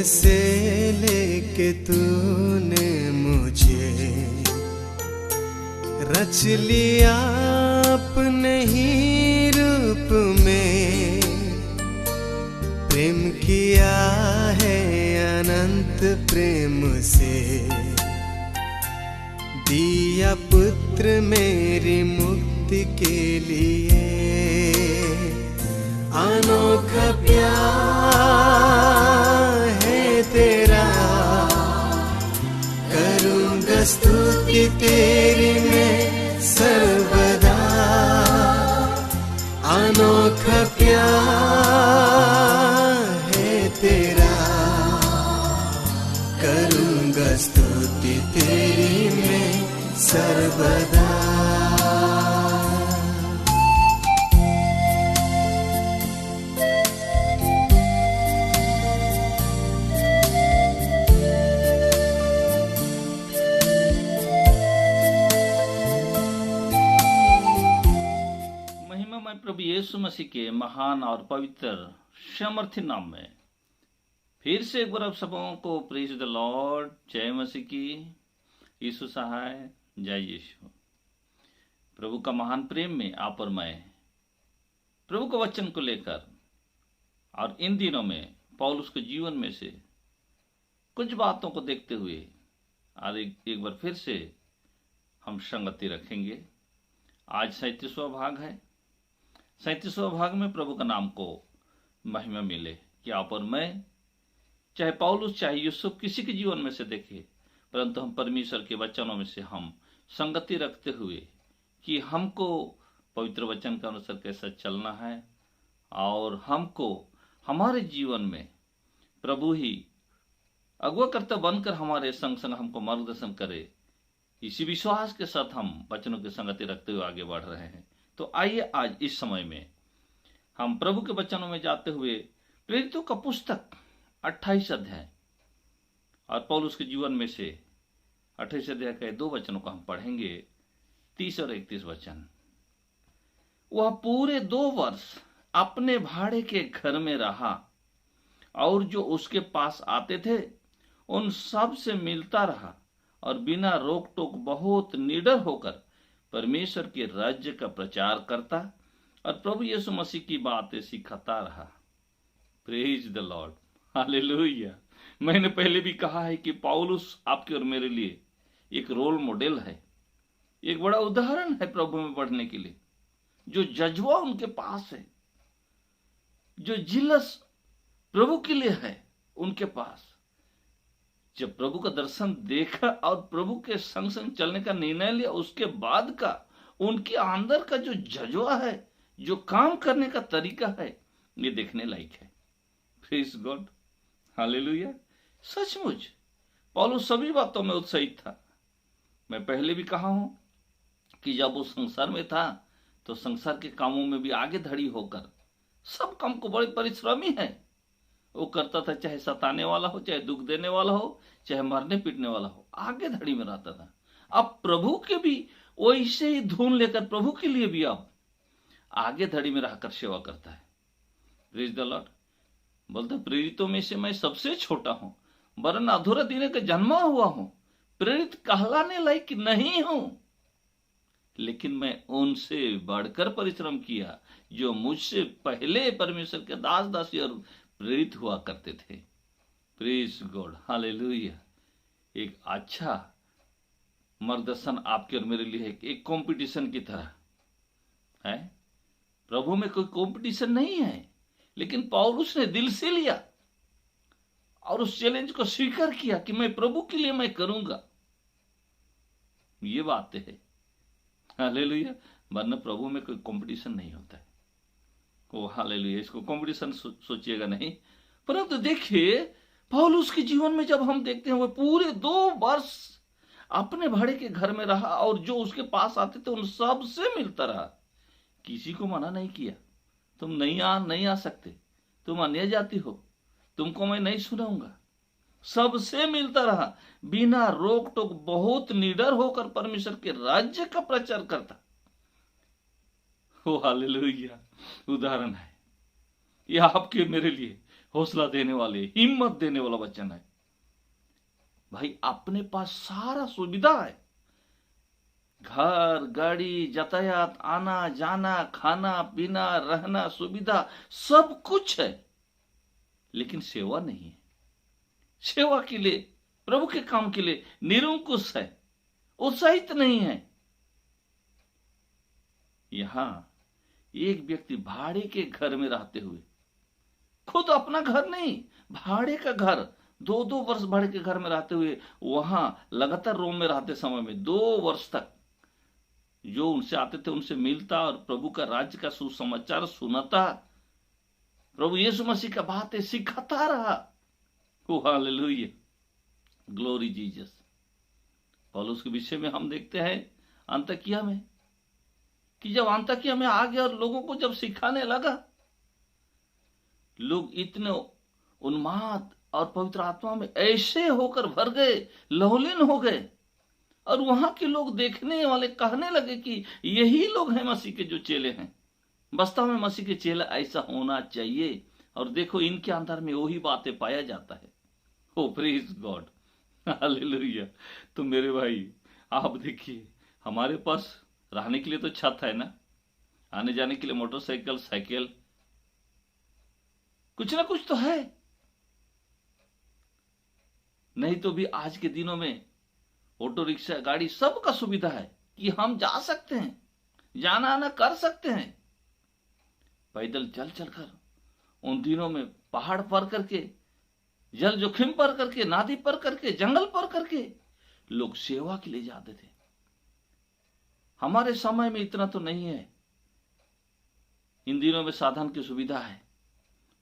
से लेके तूने मुझे रच लिया अपने ही रूप में, प्रेम किया है अनंत प्रेम से, दिया पुत्र मेरी मुक्ति के लिए। अनोखा प्यार है तेरा, करूँगा स्तुति तेरी मैं सर्वदा। अनोखा प्यार है तेरा, करूँगा स्तुति तेरी मैं सर्वदा। प्रभु यीशु मसीह के महान और पवित्र सामर्थ्य नाम में फिर से एक बार आप सबों को प्रेज द लॉर्ड, जय मसीह की, यीशु सहाय, जय यीशु। प्रभु का महान प्रेम में आप और मैं प्रभु के वचन को लेकर और इन दिनों में पौलुस के जीवन में से कुछ बातों को देखते हुए आज एक बार फिर से हम संगति रखेंगे। आज 37वां भाग है। 37वां भाग में प्रभु का नाम को महिमा मिले कि आप और मैं, चाहे पौलुस चाहे यूसुफ, किसी के जीवन में से देखे, परंतु हम परमेश्वर के वचनों में से हम संगति रखते हुए कि हमको पवित्र वचन के अनुसार कैसा चलना है और हमको हमारे जीवन में प्रभु ही अगुवाकर्ता बनकर हमारे संग संग हमको मार्गदर्शन करे। इसी विश्वास के साथ हम वचनों की संगति रखते हुए आगे बढ़ रहे हैं। तो आइए आज इस समय में हम प्रभु के वचनों में जाते हुए प्रेरितों का पुस्तक 28 अध्याय और पौलुस के जीवन में से 28 अध्याय के 2 वचनों को हम पढ़ेंगे, 30 और 31 वचन। वह पूरे 2 वर्ष अपने भाड़े के घर में रहा और जो उसके पास आते थे उन सब से मिलता रहा और बिना रोक टोक बहुत निडर होकर परमेश्वर के राज्य का प्रचार करता और प्रभु यीशु मसीह की बातें सिखाता रहा। Praise the Lord, hallelujah. मैंने पहले भी कहा है कि पौलुस आपके और मेरे लिए एक रोल मॉडल है, एक बड़ा उदाहरण है प्रभु में बढ़ने के लिए। जो जज्बा उनके पास है, जो जिलस प्रभु के लिए है उनके पास, जब प्रभु का दर्शन देखा और प्रभु के संग संग चलने का निर्णय लिया, उसके बाद का उनके अंदर का जो जज्बा है, जो काम करने का तरीका है, ये देखने लायक है। Praise God, hallelujah. सचमुच पौलुस सभी बातों में उत्साहित था। मैं पहले भी कहा हूं कि जब वो संसार में था तो संसार के कामों में भी आगे धड़ी होकर सब काम को बड़े परिश्रमी है वो करता था, चाहे सताने वाला हो, चाहे दुख देने वाला हो, चाहे मारने पीटने वाला हो, आगे धड़ी में रहता था। अब प्रभु के भी वैसे ही धुन लेकर प्रभु के लिए भी अब आगे धड़ी में रहकर सेवा करता है। Praise the Lord. बोलता प्रेरितों में से मैं सबसे छोटा हूं, वरन अधूरा दिन का जन्मा हुआ हूं, प्रेरित कहलाने लायक नहीं हूं, लेकिन मैं उनसे बढ़कर परिश्रम किया जो मुझसे पहले परमेश्वर के दास दासी और प्रेरित हुआ करते थे। Praise God, hallelujah. एक अच्छा मार्गदर्शन आपके और मेरे लिए एक कंपटीशन की तरह है। प्रभु में कोई कंपटीशन नहीं है, लेकिन पौलुस ने दिल से लिया और उस चैलेंज को स्वीकार किया कि मैं प्रभु के लिए मैं करूंगा। ये बात है, हालेलुया। वरना प्रभु में कोई कंपटीशन नहीं होता है। ओ हालेलुया। इसको कंपटीशन सोचिएगा नहीं, परंतु देखिए पौलुस के जीवन में जब हम देखते हैं वो पूरे 2 वर्ष अपने भाड़े के घर में रहा और जो उसके पास आते थे उन सब से मिलता रहा। किसी को मना नहीं किया, तुम नहीं आ सकते, तुम अन्य जाति हो, तुमको मैं नहीं सुनाऊंगा। सबसे मिलता रहा, बिना रोक टोक बहुत निडर होकर परमेश्वर के राज्य का प्रचार करता। ओ हालेलुया। उदाहरण है यह आपके मेरे लिए हौसला देने वाले, हिम्मत देने वाला वचन है। भाई अपने पास सारा सुविधा है, घर, गाड़ी, यातायात, आना जाना, खाना पीना, रहना, सुविधा, सब कुछ है, लेकिन सेवा नहीं है। सेवा के लिए, प्रभु के काम के लिए निरंकुश है, उत्साहित नहीं है। यहां एक व्यक्ति भाड़े के घर में रहते हुए, खुद अपना घर नहीं, भाड़े का घर, 2-2 वर्ष भाड़े के घर में रहते हुए, वहां लगातार रोम में रहते समय में 2 वर्ष तक जो उनसे आते थे उनसे मिलता और प्रभु का राज्य का सुसमाचार सुनाता, प्रभु यीशु मसीह का बातें सिखाता रहा। Hallelujah, glory Jesus. पौलुस के विषय में हम देखते हैं अंतकिया में कि जब अंतकिया में आ गया और लोगों को जब सिखाने लगा, लोग इतने उन्माद और पवित्र आत्मा में ऐसे होकर भर गए, लहुलीन हो गए, और वहां के लोग देखने वाले कहने लगे कि यही लोग हैं मसीह के जो चेले हैं। वास्तव में मसीह के चेला ऐसा होना चाहिए, और देखो इनके अंदर में वही बातें पाया जाता है। ओ प्रेज गॉड, हालेलुया। तो मेरे भाई आप देखिए, हमारे पास रहने के लिए तो छत है ना, आने जाने के लिए मोटरसाइकिल, साइकिल, कुछ ना कुछ तो है। नहीं तो भी आज के दिनों में ऑटो रिक्शा, गाड़ी, सब का सुविधा है कि हम जा सकते हैं, जाना आना कर सकते हैं। पैदल चल चलकर उन दिनों में पहाड़ पर करके, जल जोखिम पर करके, नदी पर करके, जंगल पर करके लोग सेवा के लिए जाते थे। हमारे समय में इतना तो नहीं है। इन दिनों में साधन की सुविधा है,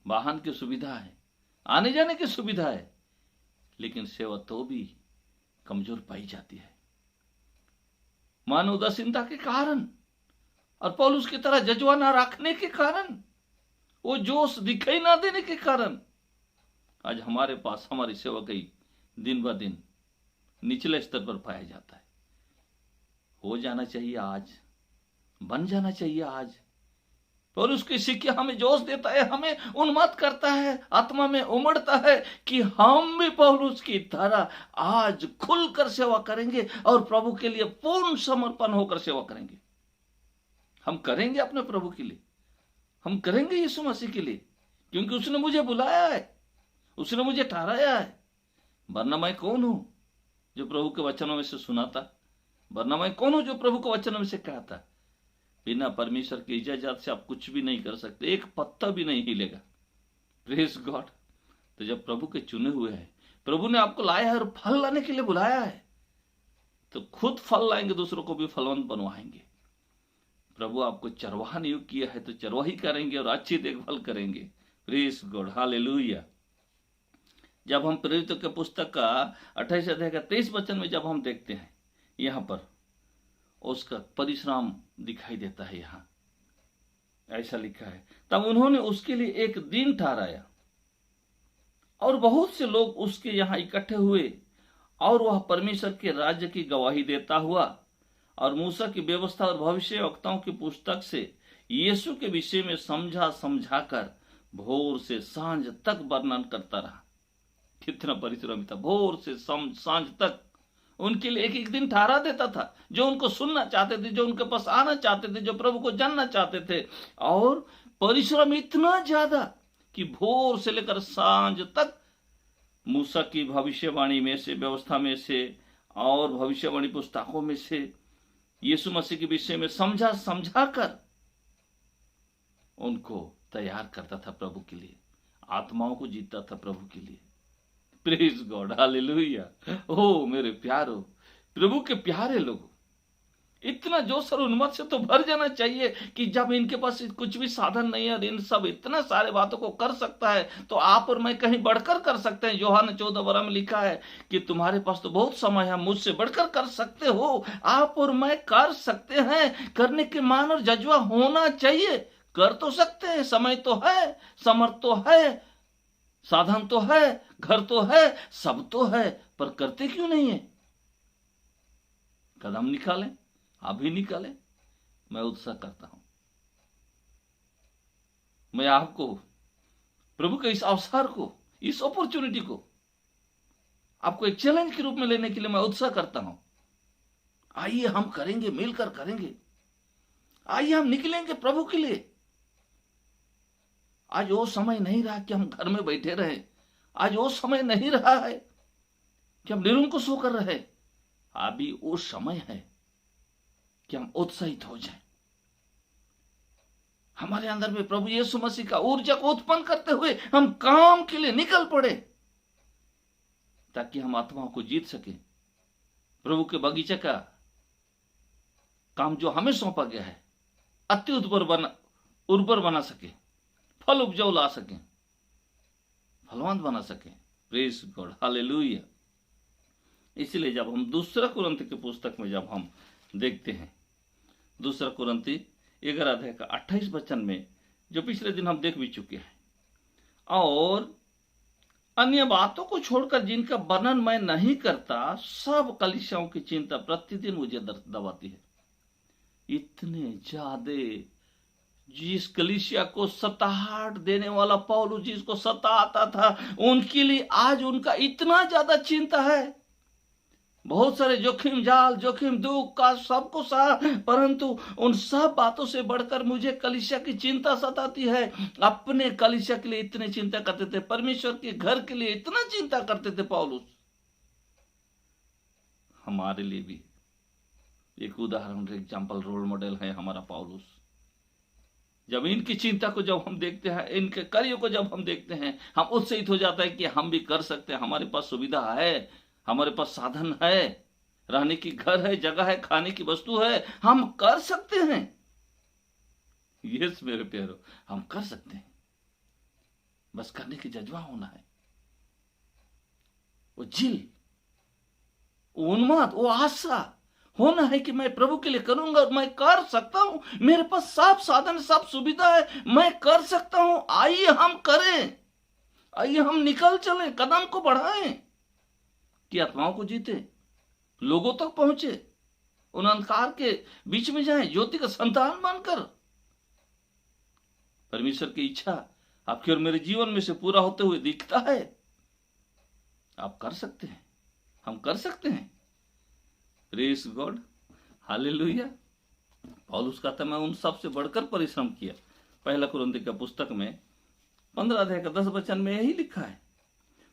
वाहन की सुविधा है, आने जाने की सुविधा है, लेकिन सेवा तो भी कमजोर पाई जाती है, मानव उदासीनता के कारण और पौलुस की तरह जज्बा ना रखने के कारण, वो जोश दिखाई ना देने के कारण आज हमारे पास हमारी सेवा कई दिन ब दिन निचले स्तर पर पाया जाता है। हो जाना चाहिए आज, बन जाना चाहिए आज। और उसकी शिक्षा हमें जोश देता है, हमें उन्मत्त करता है, आत्मा में उमड़ता है कि हम भी पौलुस की तरह आज खुलकर सेवा करेंगे और प्रभु के लिए पूर्ण समर्पण होकर सेवा करेंगे। हम करेंगे अपने प्रभु के लिए, हम करेंगे यीशु मसीह के लिए, क्योंकि उसने मुझे बुलाया है, उसने मुझे ठहराया है। वरना मैं कौन हूं जो प्रभु के वचनों में से सुनाता, वरना मैं कौन हूं जो प्रभु के वचनों में से कहता। बिना परमेश्वर की इजाजत से आप कुछ भी नहीं कर सकते, एक पत्ता भी नहीं हिलेगा। Praise God. तो जब प्रभु के चुने हुए हैं, प्रभु ने आपको लाया है और फल लाने के लिए बुलाया है, तो खुद फल लाएंगे, दूसरों को भी फलवंत बनवाएंगे। प्रभु आपको चरवाहा नियुक्त किया है तो चरवाही करेंगे और अच्छी देखभाल करेंगे। Praise God, hallelujah. जब हम प्रेरितों के पुस्तक का 28 अध्याय का 23 वचन में जब हम देखते हैं, यहां पर उसका परिश्रम दिखाई देता है। यहां ऐसा लिखा है, तब उन्होंने उसके लिए एक दिन ठहराया और बहुत से लोग उसके यहां इकट्ठे हुए, और वह परमेश्वर के राज्य की गवाही देता हुआ और मूसा की व्यवस्था और भविष्यवक्ताओं की पुस्तक से यीशु के विषय में समझाकर भोर से सांझ तक वर्णन करता रहा। कितना परिश्रमी था, भोर से सांझ तक उनके लिए एक एक दिन ठहरा देता था, जो उनको सुनना चाहते थे, जो उनके पास आना चाहते थे, जो प्रभु को जानना चाहते थे। और परिश्रम इतना ज्यादा कि भोर से लेकर सांझ तक मूसा की भविष्यवाणी में से, व्यवस्था में से और भविष्यवाणी पुस्तकों में से यीशु मसीह के विषय में समझाकर उनको तैयार करता था प्रभु के लिए, आत्माओं को जीतता था प्रभु के लिए। Praise God, hallelujah. ओ मेरे प्यारो, प्रभु के प्यारे लोगों, इतना जोश और उन्मत्त से तो भर जाना चाहिए कि जब इनके पास कुछ भी साधन नहीं है और इन सब इतना सारे बातों को कर सकता है, तो आप और मैं कहीं बढ़कर कर सकते हैं। यूहन्ना 14:12 में लिखा है कि तुम्हारे पास तो बहुत समय है, मुझसे बढ़कर कर सकते हो। आप और मैं कर सकते हैं, करने के मान और जज्बा होना चाहिए। कर तो सकते हैं, समय तो है, समर्थ तो है, साधन तो है, घर तो है, सब तो है, पर करते क्यों नहीं है? कदम निकालें, आप भी निकालें। मैं उत्साह करता हूं, मैं आपको प्रभु के इस अवसर को, इस अपॉर्चुनिटी को आपको एक चैलेंज के रूप में लेने के लिए मैं उत्साह करता हूं। आइए हम करेंगे, मिलकर करेंगे। आइए हम निकलेंगे प्रभु के लिए। आज वो समय नहीं रहा कि हम घर में बैठे रहे। आज वो समय नहीं रहा है कि हम निरंकुश होकर रहे। अभी वो समय है कि हम उत्साहित हो जाएं। हमारे अंदर में प्रभु यीशु मसीह का ऊर्जा को उत्पन्न करते हुए हम काम के लिए निकल पड़े, ताकि हम आत्माओं को जीत सके। प्रभु के बगीचे का काम जो हमें सौंपा गया है अति उर्वर बना सके, फल उपजाऊ ला सके, फलवंत बना सके। Praise God, hallelujah. इसलिए जब हम दूसरा कुरिन्थी की पुस्तक में जब हम देखते हैं, दूसरा कुरिन्थी 11 अध्याय का 28 वचन में, जो पिछले दिन हम देख भी चुके हैं, और अन्य बातों को छोड़कर जिनका वर्णन मैं नहीं करता, सब कलीसियाओं की चिंता प्रतिदिन मुझे दबाती है। इतने ज्यादा जिस कलीसिया को सताहट देने वाला पौलुस जिसको सताता था, उनके लिए आज उनका इतना ज्यादा चिंता है। बहुत सारे जोखिम जाल, जोखिम दुख का सबको सहा, परंतु उन सब बातों से बढ़कर मुझे कलीसिया की चिंता सताती है। अपने कलीसिया के लिए इतने चिंता करते थे, परमेश्वर के घर के लिए इतना चिंता करते थे पौलुस। हमारे लिए भी एक उदाहरण, एग्जाम्पल, रोल मॉडल है हमारा पौलुस। जब इनकी चिंता को जब हम देखते हैं, इनके कार्यों को जब हम देखते हैं, हम उत्साहित हो जाता है कि हम भी कर सकते हैं। हमारे पास सुविधा है, हमारे पास साधन है, रहने की घर है, जगह है, खाने की वस्तु है, हम कर सकते हैं। यस मेरे प्यारो, हम कर सकते हैं, बस करने की जज्बा होना है। वो जिल, वो उन्माद, वो आशा होना है कि मैं प्रभु के लिए करूंगा और मैं कर सकता हूं। मेरे पास सब साधन, सब सुविधा है, मैं कर सकता हूं। आइए हम करें, आइए हम निकल चलें, कदम को बढ़ाएं कि आत्माओं को जीते, लोगों तक पहुंचे, उन अंधकार के बीच में जाएं, ज्योति का संतान बनकर। परमेश्वर की इच्छा आपके और मेरे जीवन में से पूरा होते हुए दिखता है। आप कर सकते हैं, हम कर सकते हैं। Praise God, hallelujah. पौलुस कहता, मैं उन सब से बढ़कर परिश्रम किया। पहला कुरिन्थी का पुस्तक में 15 अध्याय का 10 वचन में यही लिखा है,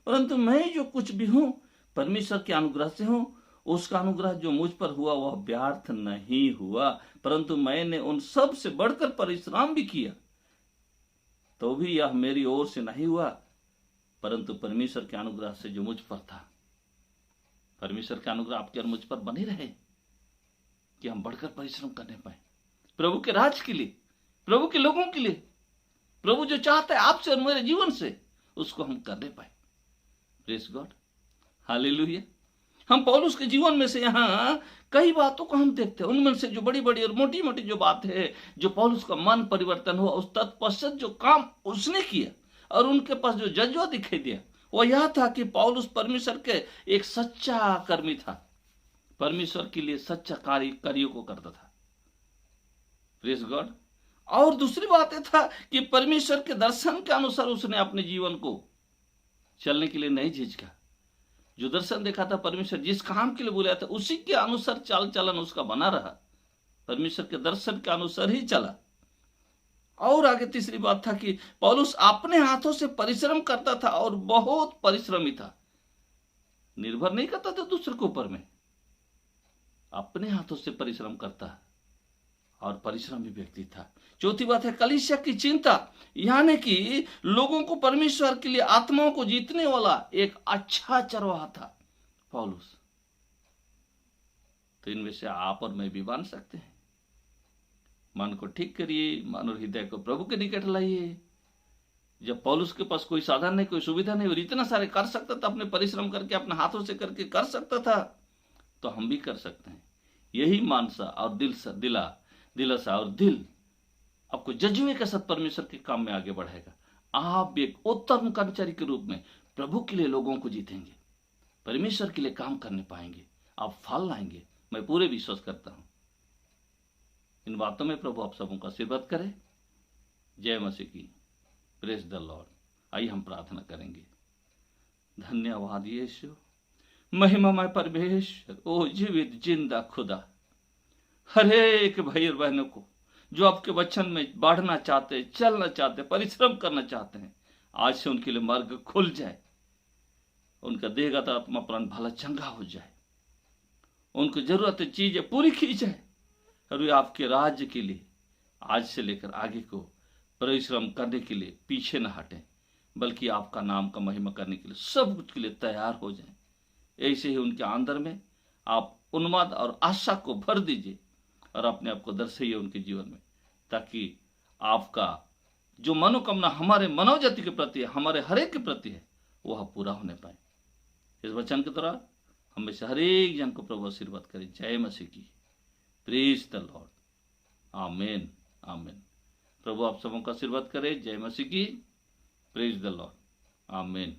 परंतु मैं जो कुछ भी हूं परमेश्वर के अनुग्रह से हूं। उसका अनुग्रह जो मुझ पर हुआ वह व्यर्थ नहीं हुआ, परंतु मैंने उन सब से बढ़कर परिश्रम भी किया, तो भी यह मेरी ओर से नहीं हुआ, परंतु परमेश्वर के अनुग्रह से जो मुझ पर था। परमेश्वर का अनुग्रह आपके और मुझ पर बने रहे कि हम बढ़कर परिश्रम करने पाए प्रभु के राज के लिए, प्रभु के लोगों के लिए। प्रभु जो चाहता है आपसे और मेरे जीवन से, उसको हम करने पाए। Praise God, hallelujah. हम पौलुस के जीवन में से यहां कई बातों को हम देखते हैं। उनमें से जो बड़ी बड़ी और मोटी मोटी जो बात है, जो पौलुस का मन परिवर्तन हुआ, उस तत्पश्चात जो काम उसने किया और उनके पास जो जज्बा दिखाई दिया, वो यह था कि पौलुस परमेश्वर के एक सच्चा कर्मी था, परमेश्वर के लिए सच्चा कार्यों को करता था। Praise God. और दूसरी बात यह था कि परमेश्वर के दर्शन के अनुसार उसने अपने जीवन को चलने के लिए नहीं झिझका। जो दर्शन देखा था, परमेश्वर जिस काम के लिए बुलाया था, उसी के अनुसार चाल चलन उसका बना रहा। परमेश्वर के दर्शन के अनुसार ही चला। और आगे तीसरी बात था कि पौलुस अपने हाथों से परिश्रम करता था और बहुत परिश्रमी था। निर्भर नहीं करता था दूसरे के ऊपर में, अपने हाथों से परिश्रम करता और परिश्रमी व्यक्ति था। चौथी बात है कलीसिया की चिंता, यानी कि लोगों को परमेश्वर के लिए, आत्माओं को जीतने वाला एक अच्छा चरवाहा था पौलुस। तो इनमें से आप और मैं भी बन सकते हैं। मन को ठीक करिए, मन और हृदय को प्रभु के निकट लाइए। जब पौलुस के पास कोई साधन नहीं, कोई सुविधा नहीं और इतना सारे कर सकता था, अपने परिश्रम करके, अपने हाथों से करके कर सकता था, तो हम भी कर सकते हैं। यही मानसा और दिलासा और दिल आपको जज्बे के साथ परमेश्वर के काम में आगे बढ़ाएगा। आप एक उत्तम कर्मचारी के रूप में प्रभु के लिए लोगों को जीतेंगे, परमेश्वर के लिए काम करने पाएंगे, आप फल लाएंगे। मैं पूरे विश्वास करता हूं। इन बातों में प्रभु आप सबों का आशीर्वाद करे। जय मसीह की। Praise the Lord. आइए हम प्रार्थना करेंगे। धन्यवाद यीशु, महिमामय परमेश्वर, ओ जीवित जिंदा खुदा, हर एक भाई और बहनों को जो आपके वचन में बढ़ना चाहते, चलना चाहते, परिश्रम करना चाहते हैं, आज से उनके लिए मार्ग खुल जाए, उनका देहगत आत्मा प्राण भला चंगा हो जाए, उनको जरूरत चीजें पूरी की जाए और वे आपके राज्य के लिए आज से लेकर आगे को परिश्रम करने के लिए पीछे न हटें, बल्कि आपका नाम का महिमा करने के लिए सब कुछ के लिए तैयार हो जाएं। ऐसे ही उनके अंदर में आप उन्माद और आशा को भर दीजिए और अपने आप को दर्शाइए उनके जीवन में, ताकि आपका जो मनोकामना हमारे मानव जाति के प्रति है, हमारे हरेक के प्रति है, वह पूरा होने पाए। इस वचन के द्वारा हमें से हर एक जन को प्रभु आशीर्वाद करे। जय मसीह की। Praise the Lord. आमीन आमीन। प्रभु आप सबों का आशीर्वाद करे। जय मसीह की। Praise the Lord. आमीन।